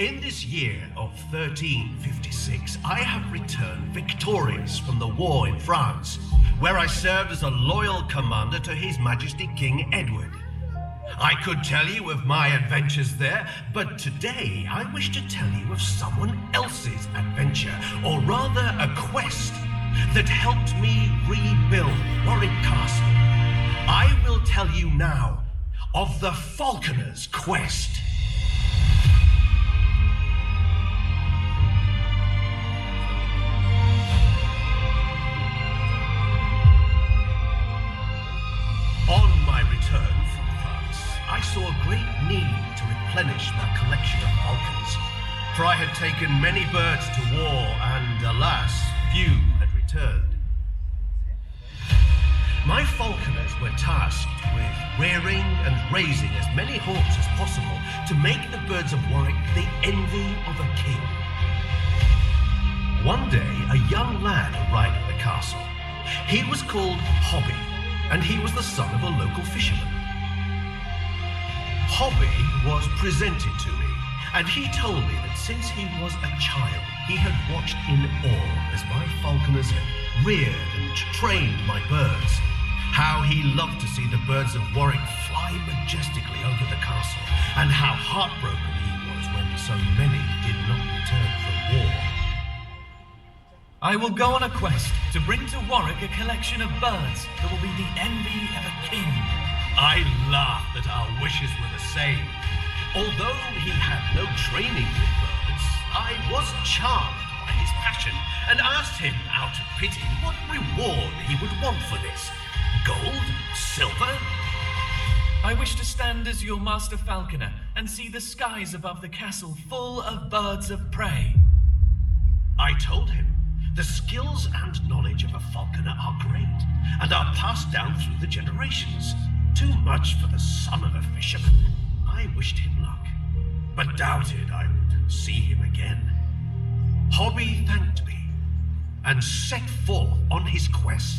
In this year of 1356, I have returned victorious from the war in France, where I served as a loyal commander to His Majesty King Edward. I could tell you of my adventures there, but today I wish to tell you of someone else's adventure, or rather a quest, that helped me rebuild Warwick Castle. I will tell you now of the Falconers' quest. On my return from France, I saw a great need to replenish my collection of falcons, for I had taken many birds to war, and alas, few had returned. My falconers were tasked with rearing and raising as many hawks as possible to make the birds of Warwick the envy of a king. One day, a young lad arrived at the castle. He was called Hobby, and he was the son of a local fisherman. Hobby was presented to me, and he told me that since he was a child, he had watched in awe as my falconers had reared and trained my birds. How he loved to see the birds of Warwick fly majestically over the castle, and how heartbroken he was when so many did not return from war. I will go on a quest to bring to Warwick a collection of birds that will be the envy of a king. I laughed that our wishes were the same. Although he had no training with birds, I was charmed by his passion and asked him, out of pity, what reward he would want for this. Gold? Silver? I wish to stand as your master falconer and see the skies above the castle full of birds of prey. I told him the skills and knowledge of a falconer are great and are passed down through the generations. Too much for the son of a fisherman. I wished him luck, but doubted I would see him again. Hobby thanked me and set forth on his quest.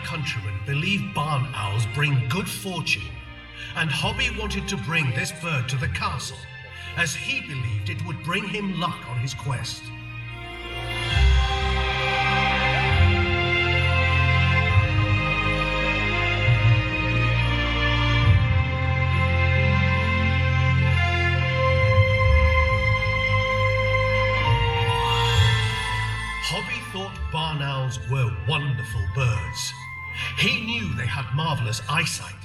Countrymen believe barn owls bring good fortune, and Hobby wanted to bring this bird to the castle, as he believed it would bring him luck on his quest. Hobby thought barn owls were wonderful birds. He knew they had marvelous eyesight.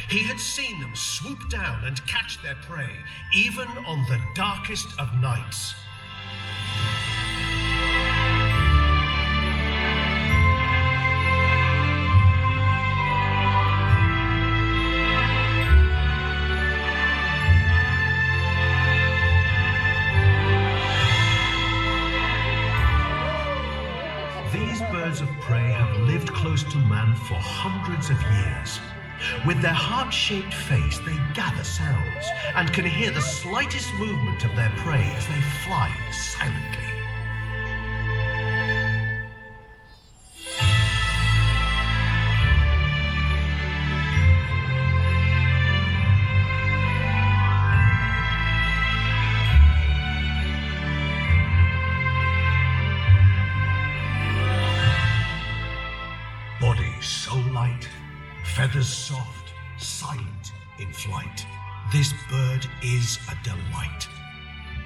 He had seen them swoop down and catch their prey, even on the darkest of nights. These birds of prey have lived close to man for hundreds of years. With their heart-shaped face, they gather sounds and can hear the slightest movement of their prey as they fly silently. So light, feathers soft, silent in flight. This bird is a delight.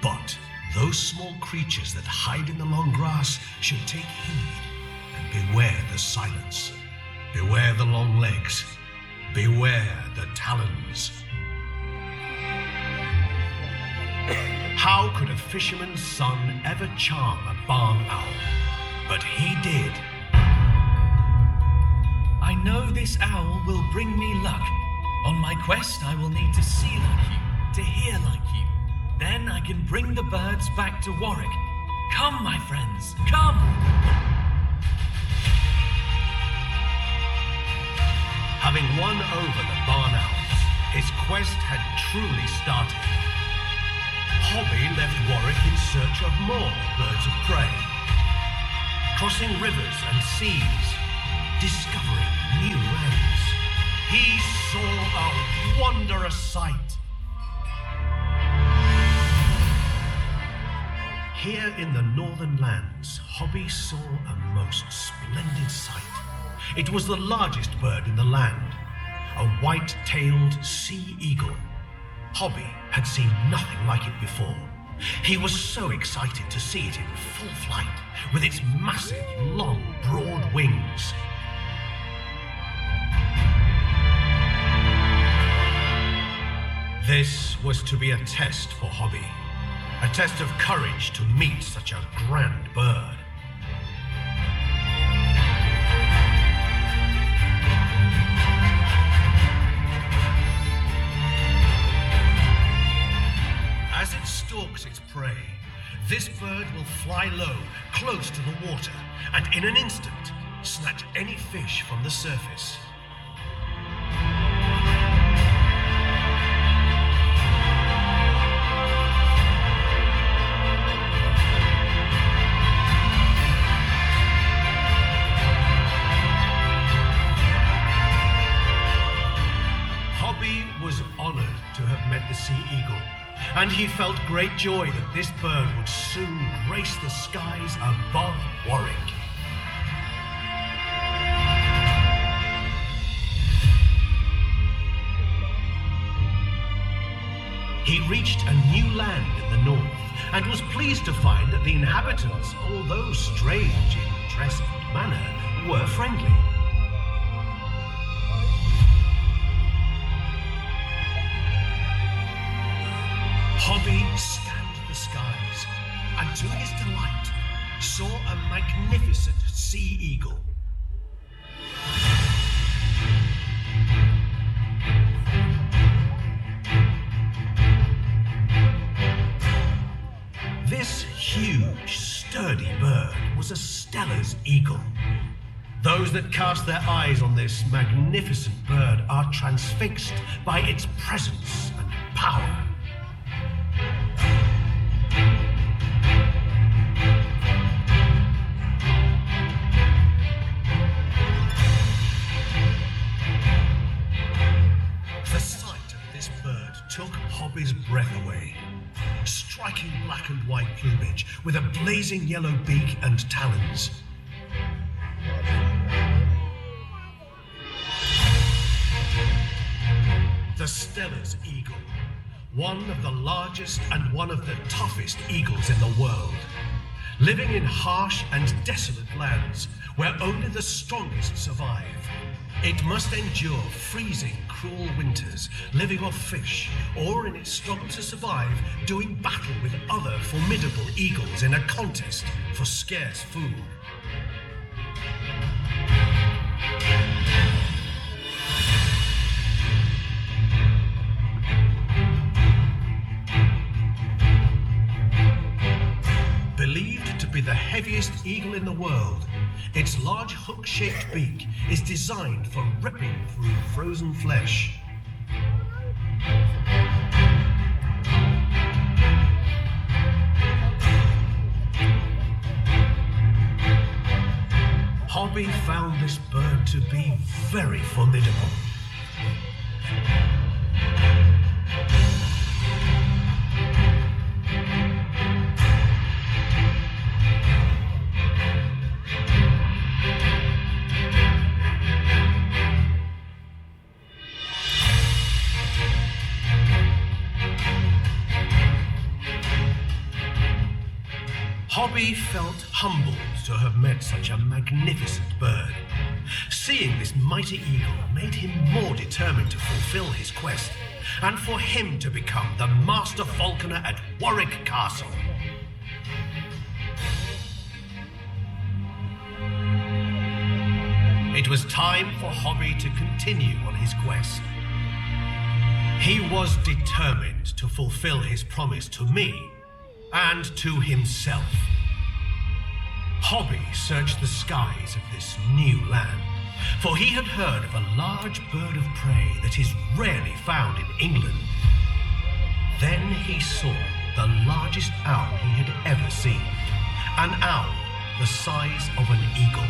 But those small creatures that hide in the long grass should take heed and beware the silence. Beware the long legs. Beware the talons. How could a fisherman's son ever charm a barn owl? But he did. I know this owl will bring me luck On my quest, I will need to see like you, to hear like you. Then I can bring the birds back to Warwick. Come, my friends, come! Having won over the barn owls, his quest had truly started. Hobby left Warwick in search of more birds of prey, crossing rivers and seas, discovering new lands. He saw a wondrous sight. Here in the northern lands, Hobby saw a most splendid sight. It was the largest bird in the land, a white-tailed sea eagle. Hobby had seen nothing like it before. He was so excited to see it in full flight, with its massive, long, broad wings. This was to be a test for Hobby, a test of courage to meet such a grand bird. As it stalks its prey, this bird will fly low, close to the water, and in an instant, snatch any fish from the surface. Hobby was honored to have met the sea eagle, and he felt great joy that this bird would soon grace the skies above Warwick. He reached a new land in the north, and was pleased to find that the inhabitants, although strange in dress and manner, were friendly. Hobby scanned the skies, and to his delight, saw a magnificent sea eagle. This huge, sturdy bird was a Steller's eagle. Those that cast their eyes on this magnificent bird are transfixed by its presence and power. The sight of this bird took Hobby's breath away. Striking black and white plumage with a blazing yellow beak and talons. The Steller's eagle, one of the largest and one of the toughest eagles in the world, living in harsh and desolate lands where only the strongest survive. It must endure freezing, cruel winters, living off fish, or in its struggle to survive, doing battle with other formidable eagles in a contest for scarce food. Believed to be the heaviest eagle in the world, its large hook-shaped beak is designed for ripping through frozen flesh. Hobby found this bird to be very formidable. Hobby felt humbled to have met such a magnificent bird. Seeing this mighty eagle made him more determined to fulfill his quest, and for him to become the master falconer at Warwick Castle. It was time for Hobby to continue on his quest. He was determined to fulfill his promise to me and to himself. Hobby searched the skies of this new land, for he had heard of a large bird of prey that is rarely found in England. Then he saw the largest owl he had ever seen, an owl the size of an eagle.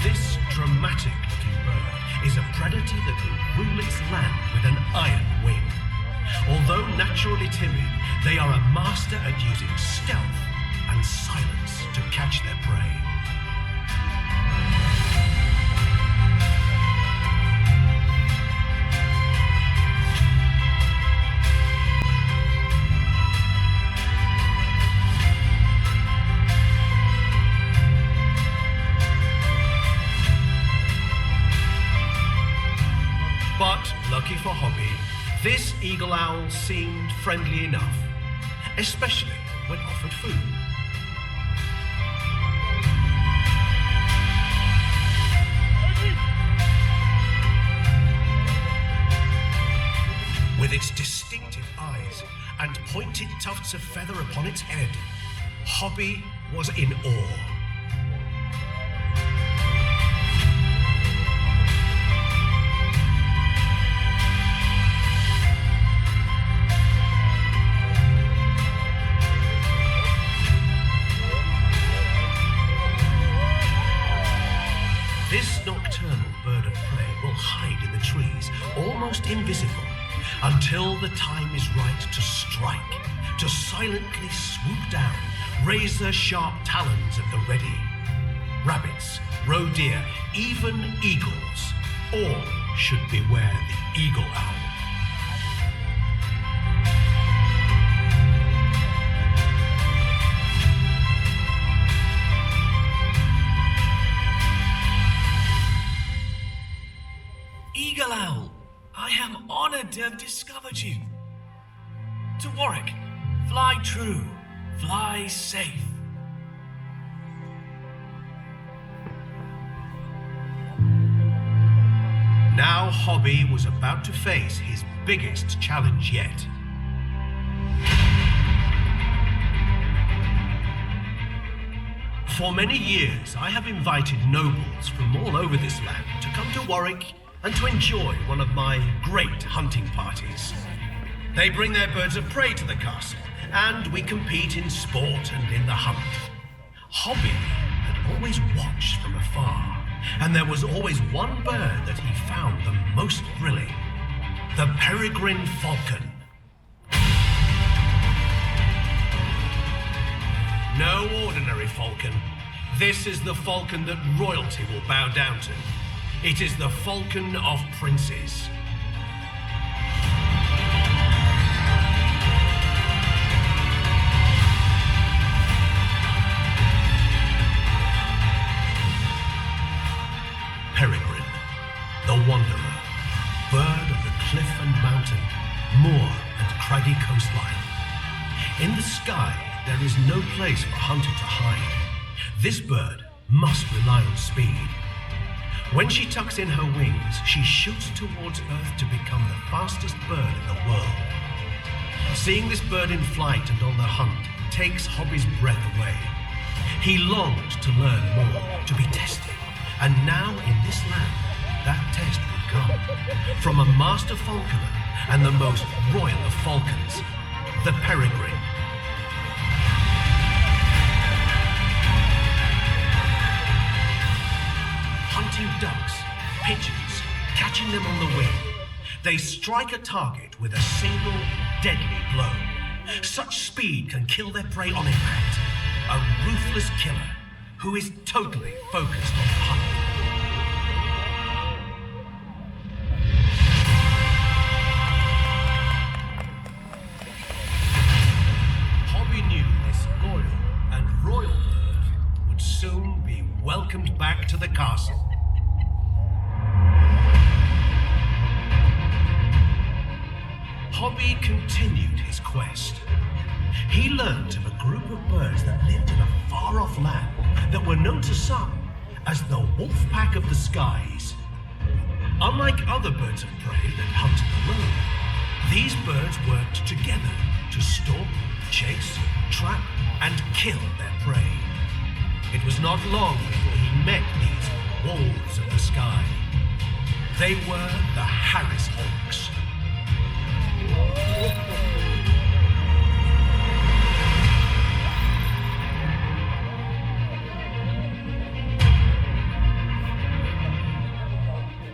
This dramatic-looking bird is a predator that will rule its land with an iron wing. Although naturally timid, they are a master at using stealth and silence to catch their prey. But, lucky for Hobby, this eagle owl seemed friendly enough, especially when offered food. With its distinctive eyes and pointed tufts of feather upon its head, Hobby was in awe. This nocturnal bird of prey will hide in the trees, almost invisible, until the time is right to strike, to silently swoop down, razor-sharp talons at the ready. Rabbits, roe deer, even eagles, all should beware the eagle owl. Eagle Owl, I am honored to have discovered you. To Warwick, fly true, fly safe. Now Hobby was about to face his biggest challenge yet. For many years, I have invited nobles from all over this land to come to Warwick and to enjoy one of my great hunting parties. They bring their birds of prey to the castle, and we compete in sport and in the hunt. Hobby had always watched from afar, and there was always one bird that he found the most thrilling: the peregrine falcon. No ordinary falcon. This is the falcon that royalty will bow down to. It is the falcon of princes. Peregrine, the wanderer, bird of the cliff and mountain, moor and craggy coastline. In the sky, there is no place for hunter to hide. This bird must rely on speed. When she tucks in her wings, she shoots towards Earth to become the fastest bird in the world. Seeing this bird in flight and on the hunt takes Hobby's breath away. He longed to learn more, to be tested, and now in this land, that test would come. From a master falconer and the most royal of falcons, the peregrine. Hunting ducks, pigeons, catching them on the wing. They strike a target with a single deadly blow. Such speed can kill their prey on impact. A ruthless killer who is totally focused on the hunt. Hobby knew this loyal and royal bird would soon be welcomed back to the castle. Hobby continued his quest. he learnt of a group of birds that lived in a far-off land that were known to some as the wolf pack of the skies. Unlike other birds of prey that hunted alone, these birds worked together to stalk, chase, trap, and kill their prey. It was not long before he met these wolves of the sky. They were the Harris Hawks.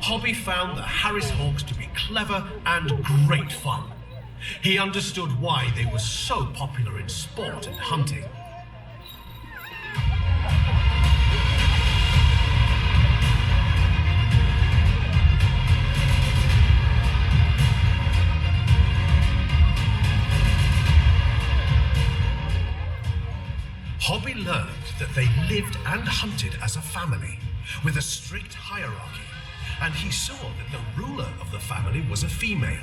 Hobby found the Harris Hawks to be clever and great fun. He understood why they were so popular in sport and hunting. Hobby learned that they lived and hunted as a family, with a strict hierarchy, and he saw that the ruler of the family was a female.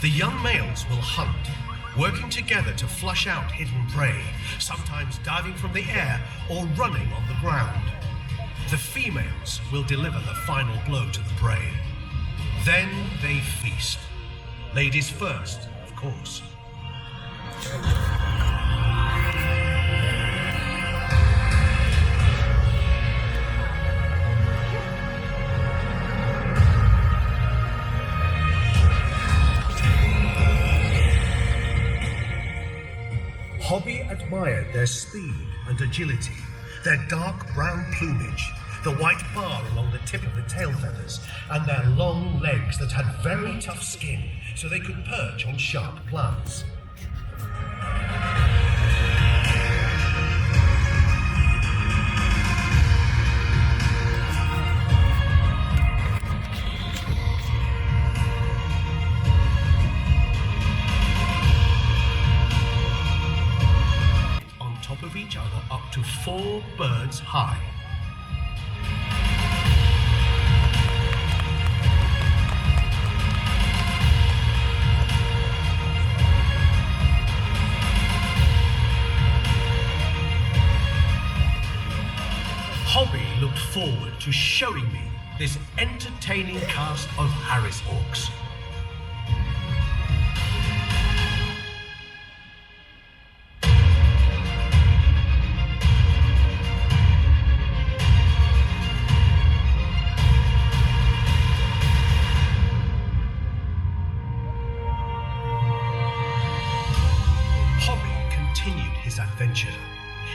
The young males will hunt, working together to flush out hidden prey, sometimes diving from the air or running on the ground. The females will deliver the final blow to the prey. Then they feast. Ladies first, of course. Hobby admired their speed and agility, their dark brown plumage, the white bar along the tip of the tail feathers, and their long legs that had very tough skin so they could perch on sharp plants. Of each other up to 4 birds high. Hobby looked forward to showing me this entertaining cast of Harris Hawks.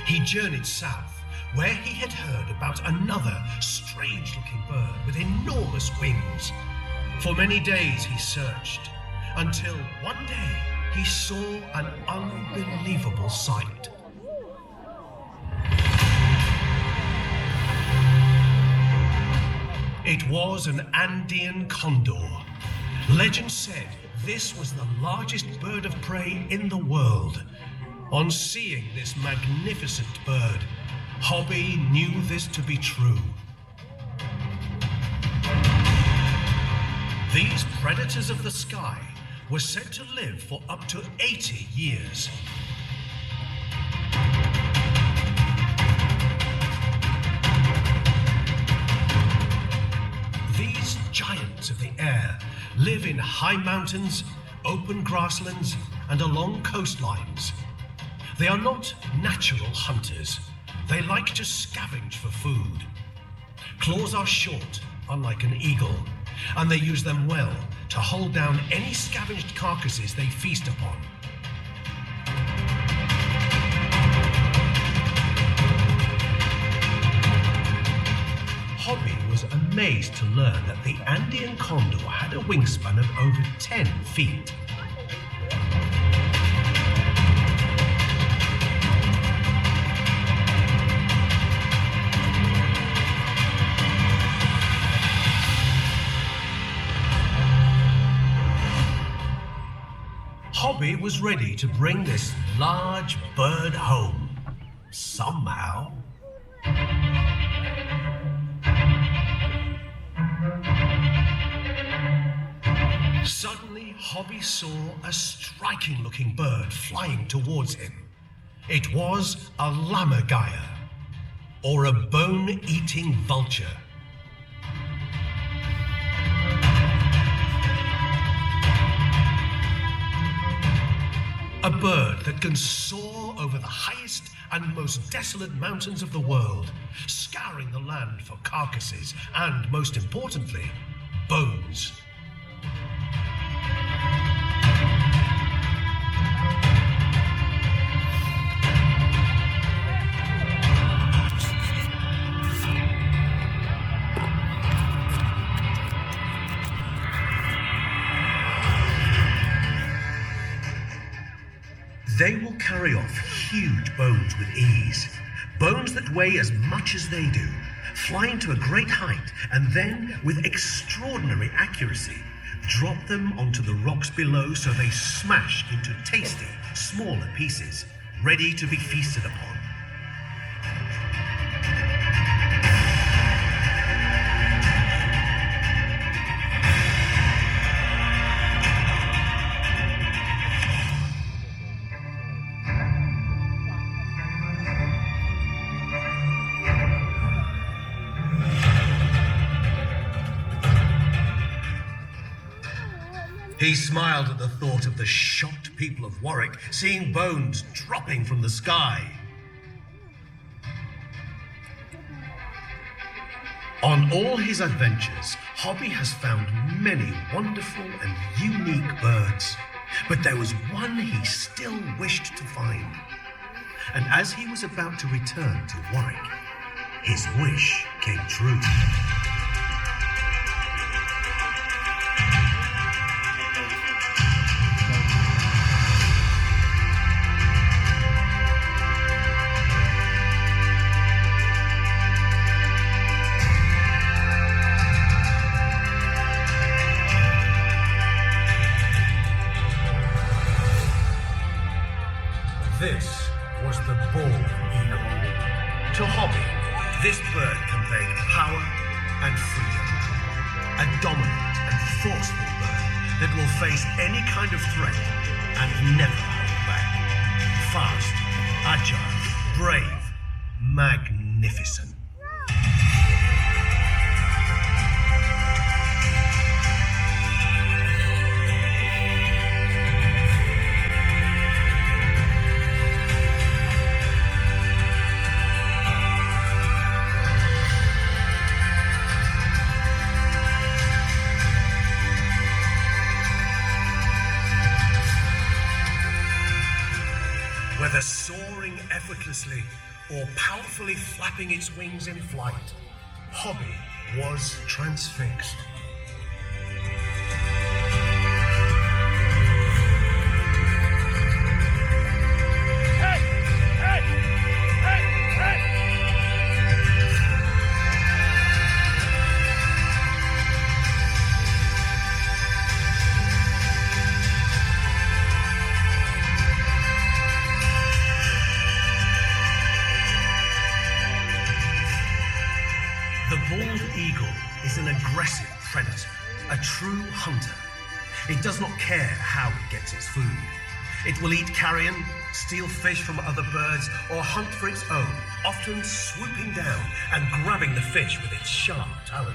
He journeyed south, where he had heard about another strange-looking bird with enormous wings. For many days he searched, until one day he saw an unbelievable sight. It was an Andean condor. Legend said this was the largest bird of prey in the world. On seeing this magnificent bird, Hobby knew this to be true. These predators of the sky were said to live for up to 80 years. These giants of the air live in high mountains, open grasslands, and along coastlines. They are not natural hunters. They like to scavenge for food. Claws are short, unlike an eagle, and they use them well to hold down any scavenged carcasses they feast upon. Hobby was amazed to learn that the Andean condor had a wingspan of over 10 feet. Hobby was ready to bring this large bird home, somehow. Suddenly, Hobby saw a striking-looking bird flying towards him. It was a lammergeier, or a bone-eating vulture. A bird that can soar over the highest and most desolate mountains of the world, scouring the land for carcasses and, most importantly, bones. They will carry off huge bones with ease, bones that weigh as much as they do, flying to a great height, and then, with extraordinary accuracy, drop them onto the rocks below so they smash into tasty, smaller pieces, ready to be feasted upon. He smiled at the thought of the shocked people of Warwick seeing bones dropping from the sky. On all his adventures, Hobby has found many wonderful and unique birds, but there was one he still wished to find. And as he was about to return to Warwick, his wish came true. This was the bald eagle. To Hobby, this bird conveyed power and freedom. A dominant and forceful bird that will face any kind of threat and never hold back. Fast, agile, brave, magnificent. Whether soaring effortlessly or powerfully flapping its wings in flight, Hobby was transfixed. The bald eagle is an aggressive predator, a true hunter. It does not care how it gets its food. It will eat carrion, steal fish from other birds, or hunt for its own, often swooping down and grabbing the fish with its sharp talons.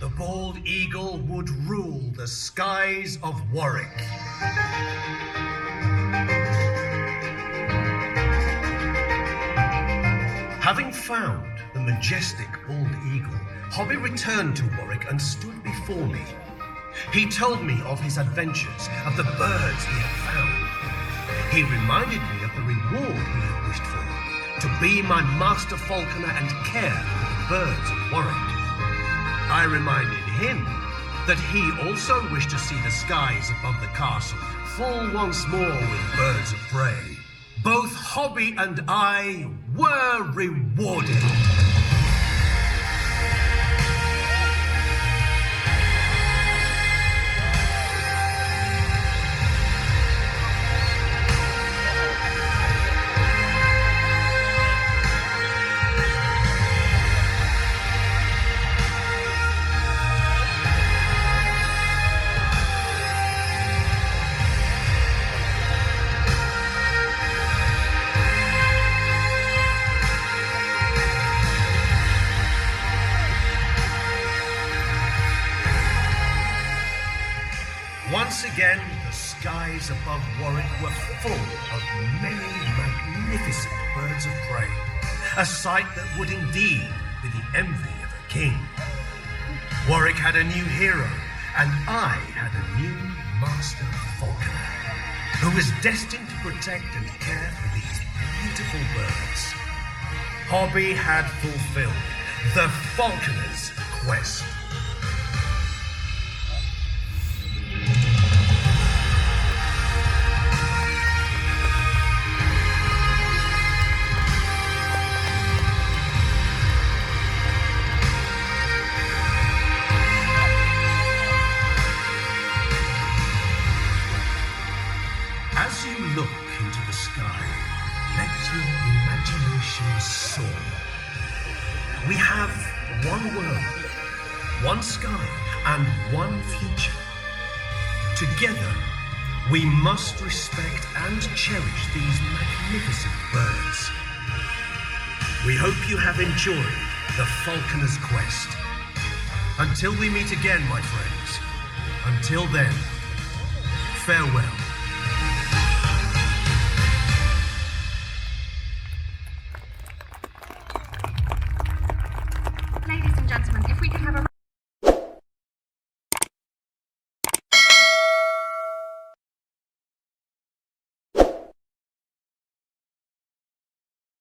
The bald eagle would rule the skies of Warwick. Having found the majestic bald eagle, Hobby returned to Warwick and stood before me. He told me of his adventures, of the birds he had found. He reminded me of the reward he had wished for, to be my master falconer and care for the birds of Warwick. I reminded him that he also wished to see the skies above the castle full once more with birds of prey. Both Hobby and I were rewarded. Once again, the skies above Warwick were full of many magnificent birds of prey, a sight that would indeed be the envy of a king. Warwick had a new hero, and I had a new master falconer, who was destined to protect and care for these beautiful birds. Hobby had fulfilled the falconer's quest. As you look into the sky, let your imagination soar. We have one world, one sky, and one future. Together, we must respect and cherish these magnificent birds. We hope you have enjoyed the Falconer's Quest. Until we meet again, my friends. Until then, farewell. Ladies and gentlemen, if we could have a